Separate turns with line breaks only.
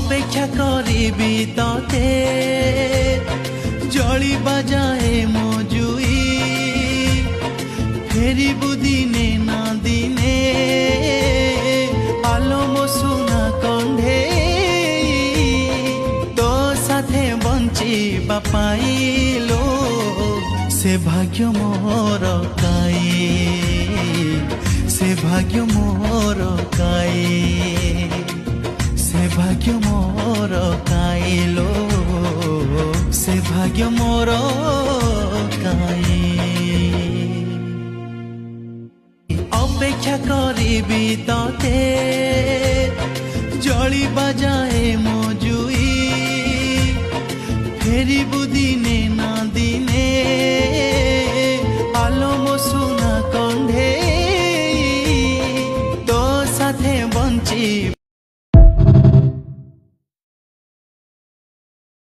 অপেক্ষা করিবি ততে জলিবা যায় মজুই ফেরিবু দিনে না দিনে আলো মসুনা কণ্ঠে তো সাথে বঞ্চিবা পাইলো সে ভাগ্য মোর কাই সে ভাগ্য মোর কাই সে ভাগ্য মোর কাইলো সে ভাগ্য মোর কাই অপেক্ষা করিবি ততে জলিবা যায় মজুই ফেরিবু দিনে না